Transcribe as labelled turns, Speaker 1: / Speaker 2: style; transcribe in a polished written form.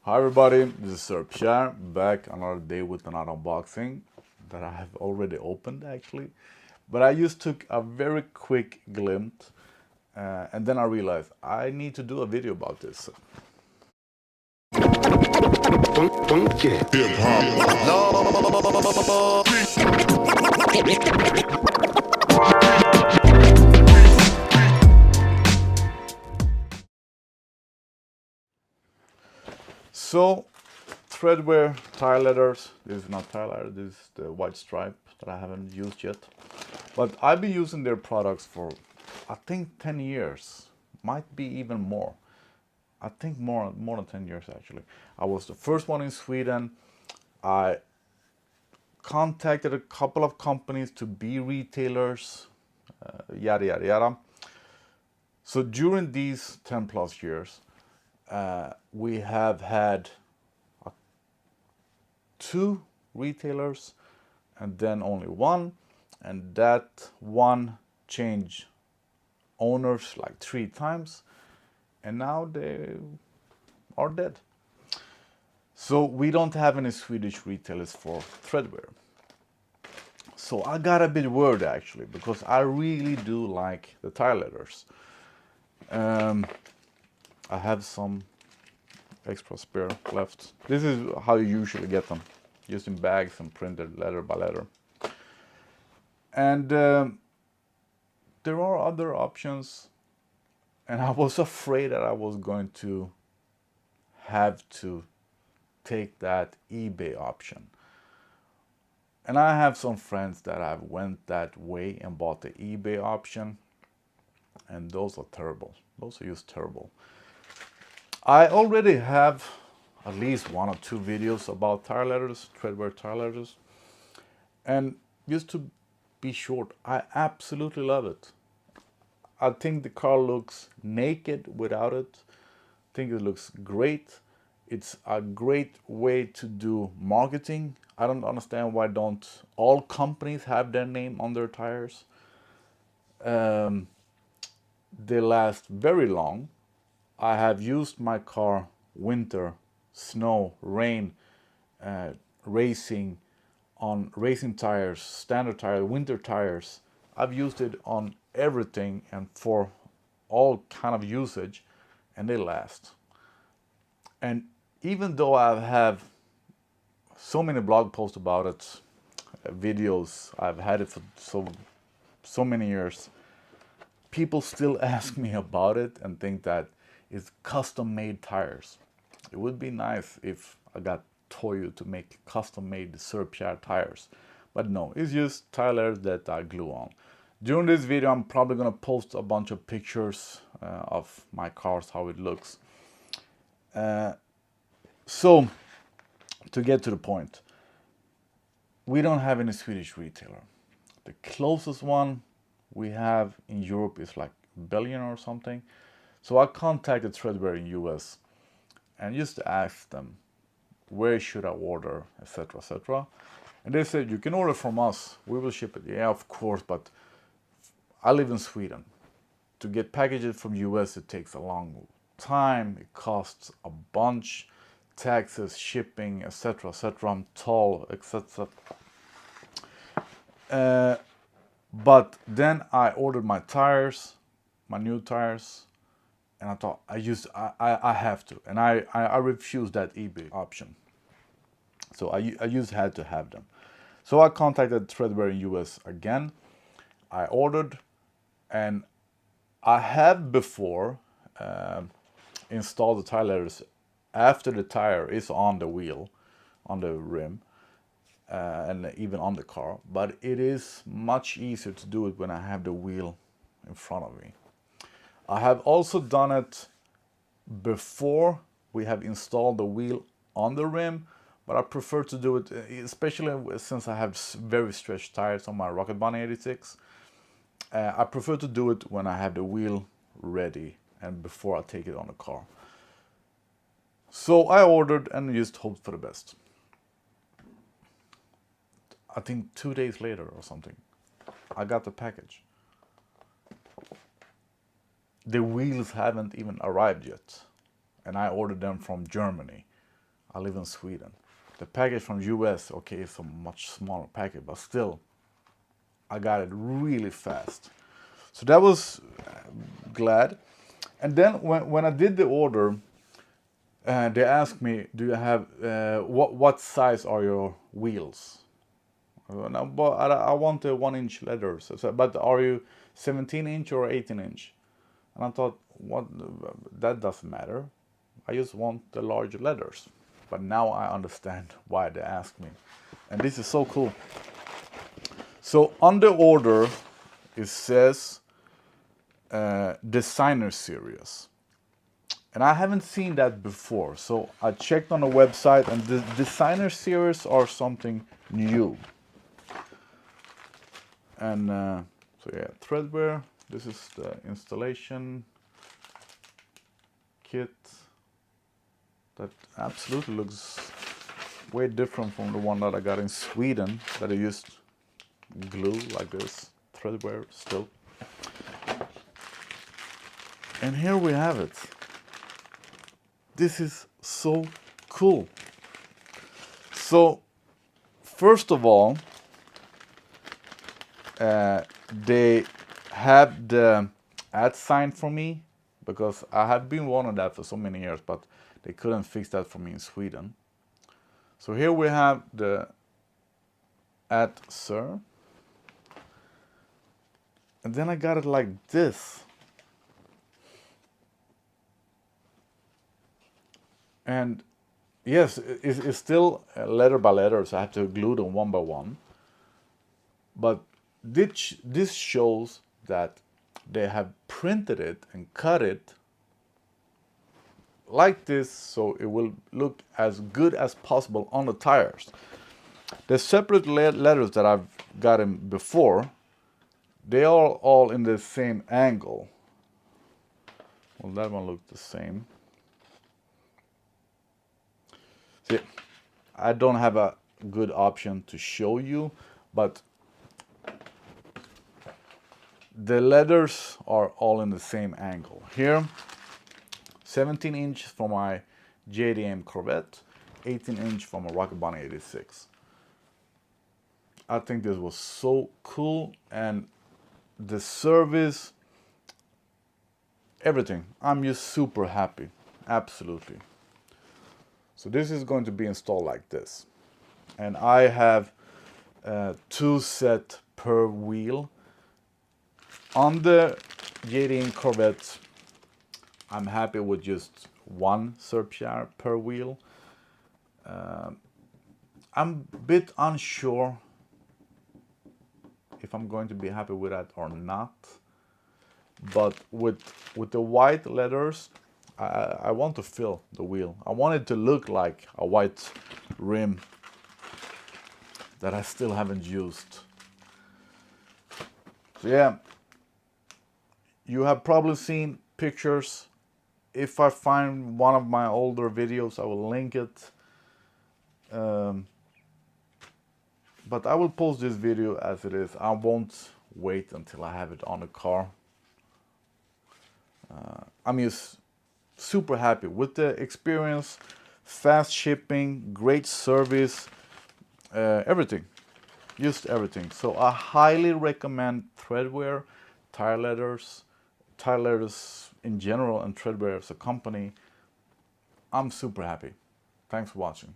Speaker 1: Hi everybody, this is TredWear back another day with another unboxing that I have already opened actually. But I just took a very quick glimpse and then I realized I need to do a video about this. So, TredWear tire leathers. This is not tire leather, this is the white stripe that I haven't used yet. But I've been using their products for I think 10 years, might be even more. I think more than 10 years actually. I was the first one in Sweden. I contacted a couple of companies to be retailers, yada yada yada. So during these 10 plus years, we have had two retailers and then only one, and that one changed owners like 3 times, and now they are dead. So we don't have any Swedish retailers for TredWear. So I got a bit worried actually, because I really do like the tire leathers. I have some extra spare left. This is how you usually get them, just in bags and printed letter by letter. And there are other options, and I was afraid that I was going to have to take that eBay option. And I have some friends that have went that way and bought the eBay option, and those are terrible. Those are just terrible. I already have at least 1 or 2 videos about tire leathers, TredWear tire leathers. And just to be short, I absolutely love it. I think the car looks naked without it. I think it looks great. It's a great way to do marketing. I don't understand why don't all companies have their name on their tires. They last very long. I have used my car winter, snow, rain, racing, on racing tires, standard tires, winter tires. I've used it on everything and for all kind of usage, and they last. And even though I have so many blog posts about it, videos, I've had it for so many years, people still ask me about it and think that it's custom made tires. It would be nice if I got Toyo to make custom made TredWear tires, but no, it's just tires that I glue on. During this video I'm probably gonna post a bunch of pictures of my cars, how it looks. So to get to the point, we don't have any Swedish retailer. The closest one we have in Europe is like Belgium or something. So I contacted TredWear in US and just asked them where should I order, etc, etc. And they said, you can order from us, we will ship it. Yeah, of course, but I live in Sweden. To get packages from US, it takes a long time, it costs a bunch, taxes, shipping, etc, etc, toll, etc. But then I ordered my tires, my new tires, and I thought I have to, and I refused that eBay option. So I just had to have them. So I contacted TredWear in US again. I ordered, and I have before installed the tire leathers after the tire is on the wheel, on the rim, and even on the car. But it is much easier to do it when I have the wheel in front of me. I have also done it before we have installed the wheel on the rim, but I prefer to do it, especially since I have very stretched tires on my Rocket Bunny 86. I prefer to do it when I have the wheel ready and before I take it on the car. So I ordered and just hoped for the best. I think 2 days later or something, I got the package. The wheels haven't even arrived yet, and I ordered them from Germany. I live in Sweden. The package from US, okay, it's a much smaller package, but still, I got it really fast. So that was glad. And then when I did the order, they asked me, "Do you have what size are your wheels?" No, but I want the 1-inch leathers. So, but are you 17-inch or 18-inch? And I thought, what? That doesn't matter. I just want the large letters. But now I understand why they asked me. And this is so cool. So on the order, it says designer series. And I haven't seen that before. So I checked on the website, and the designer series are something new. And so yeah, TredWear. This is the installation kit. That absolutely looks way different from the one that I got in Sweden, that I used glue like this. TredWear still. And here we have it. This is so cool. So first of all, they have the ad sign for me, because I have been wanting that for so many years, but they couldn't fix that for me in Sweden. So here we have the ad sir. And then I got it like this. And yes, it's still letter by letter, so I have to glue them one by one. But this shows that they have printed it and cut it like this, so it will look as good as possible on the tires. The separate letters that I've gotten before, they are all in the same angle. Well, that one looked the same. See, I don't have a good option to show you, but the letters are all in the same angle. Here, 17-inch for my JDM Corvette, 18-inch for my Rocket Bunny 86. I think this was so cool, and the service, everything. I'm just super happy, absolutely. So this is going to be installed like this. And I have 2 sets per wheel. On the JDM Corvette, I'm happy with just 1 surfsharp per wheel. I'm a bit unsure if I'm going to be happy with that or not. But with the white letters, I want to fill the wheel. I want it to look like a white rim that I still haven't used. So yeah, you have probably seen pictures. If I find one of my older videos, I will link it. But I will post this video as it is. I won't wait until I have it on the car. I'm just super happy with the experience, fast shipping, great service, everything, just everything. So I highly recommend TredWear, tire leathers in general, and TredWear as a company. I'm super happy. Thanks for watching.